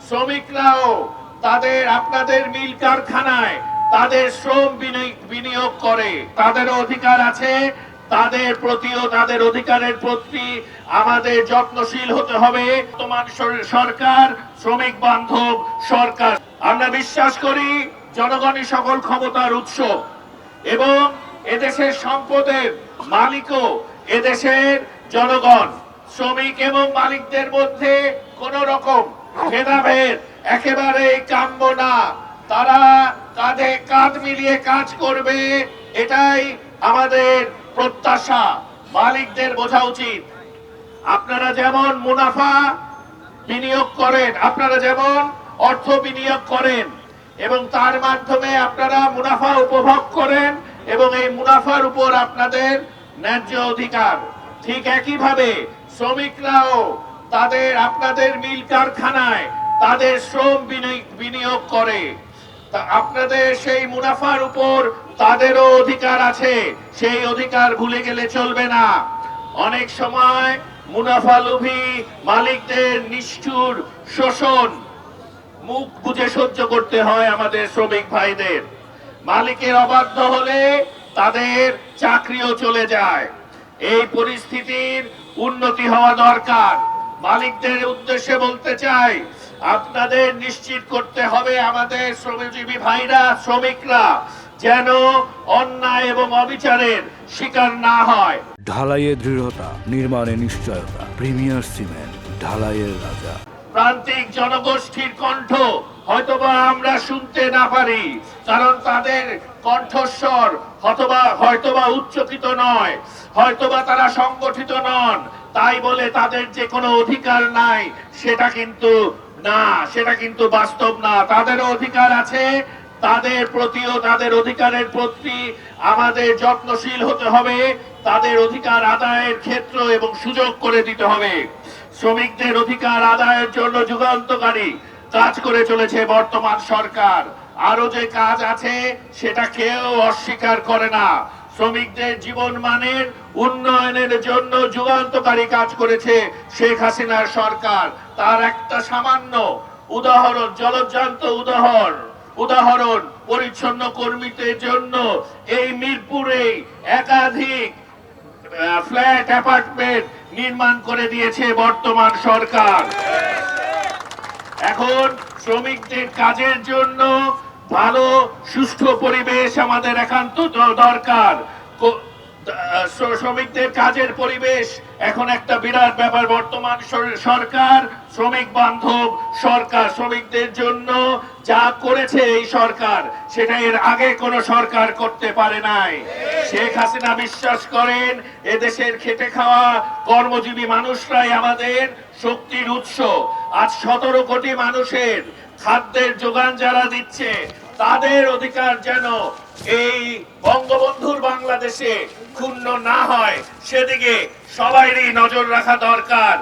শ্রমিকরাও তাদের আপনাদের মিল কারখানায় তাদের শ্রম বিনিয়োগ করে, তাদেরও অধিকার আছে। তাদের প্রতিও তাদের অধিকারের প্রতি আমাদের যত্নশীল হতে হবে। বর্তমান সরকার শ্রমিক বান্ধব সরকার। আমরা বিশ্বাস করি জনগণই সকল ক্ষমতার উৎস এবং এদেশের সম্পদের মালিকও এদেশের জনগণ। শ্রমিক এবং মালিকদের মধ্যে কোন রকম ভেদাভেদ একেবারেই কাম্য না। তারা কাঁধে কাঁধ মিলিয়ে কাজ করবে, এটাই আমাদের প্রত্যাশা। মালিকদের বোঝা উচিত আপনারা যেমন মুনাফা বিনিয়োগ করেন, আপনারা যেমন অর্থ বিনিয়োগ করেন এবং তার মাধ্যমে আপনারা মুনাফা উপভোগ করেন এবং এই মুনাফার উপর আপনাদের ন্যায্য অধিকার, ঠিক একইভাবে শ্রমিকরাও তাদের আপনাদের মিল কারখানায় তাদের শ্রম বিনিয়োগ করে। আপনাদের সেই মুনাফার উপর তাদেরও অধিকার আছে, সেই অধিকার ভুলে গেলে চলবে না। অনেক সময় মুনাফালোভী মালিকদের নিষ্ঠুর শোষণ মুখ বুজে সহ্য করতে হয় আমাদের শ্রমিক ভাইদের। মালিকের অবাধ্য হলে তাদের চাকরিও চলে যায়। এই পরিস্থিতির উন্নতি হওয়া দরকার। মালিকদের উদ্দেশ্যে বলতে চাই, আপনাদের নিশ্চিত করতে হবে আমাদের শ্রমজীবী ভাইরা, শ্রমিকরা যেন অন্যায় এবং অবিচারের শিকার না হয়। ঢালাইয়ে দৃঢ়তা, নির্মাণে নিশ্চয়তা। প্রিমিয়ার সিমেন্ট, ঢালাইয়ের রাজা। প্রান্তিক জনগোষ্ঠীর কণ্ঠ হয়তোবা আমরা শুনতে না পারি, কারণ তাদের কণ্ঠস্বর হয়তোবা উচ্চকিত নয়, হয়তোবা তারা সংগঠিত নন, তাই বলে তাদের যে কোনো অধিকার নাই সেটা কিন্তু বাস্তব না। তাদেরও অধিকার আছে, তাদের প্রতিও তাদের অধিকারের প্রতি আমাদের যত্নশীল হতে হবে। তাদের অধিকার আদায়ের ক্ষেত্র এবং সুযোগ করে দিতে হবে। শ্রমিকদের অধিকার আদায়ের জন্য যুগান্তকারী কাজ করে চলেছে বর্তমান সরকার। আরো যে কাজ আছে সেটা কেউ অস্বীকার করে না। শ্রমিকদের জীবন মানের উন্নয়নের জন্য যুগান্তকারী কাজ করেছে শেখ হাসিনার সরকার। তার একটা সামান্য উদাহরণ, জলজ্যান্ত উদাহরণ পরিচ্ছন্ন কর্মীদের জন্য এই মিরপুরে একাধিক ফ্ল্যাট অ্যাপার্টমেন্ট নির্মাণ করে দিয়েছে বর্তমান সরকার। এখন শ্রমিকদের কাজের জন্য ভালো সুষ্ঠু পরিবেশ আমাদের একান্ত দরকার। শ্রমিকদের কাজের পরিবেশ এখন একটা বিরাট ব্যাপার। বর্তমান সরকার শ্রমিক বান্ধব সরকার। শ্রমিকদের জন্য যা করেছে এই সরকার সেটা এর আগে কোন সরকার করতে পারে নাই। শেখ হাসিনা বিশ্বাস করেন এদেশের খেটে খাওয়া কর্মজীবী মানুষরাই আমাদের শক্তির উৎস। আজ 17 কোটি মানুষের খাদ্যের যোগান যারা দিচ্ছে, তাদের অধিকার যেন এই বঙ্গবন্ধুর বাংলাদেশে ক্ষুণ্ণ না হয়, সেদিকে সবাইরই নজর রাখা দরকার।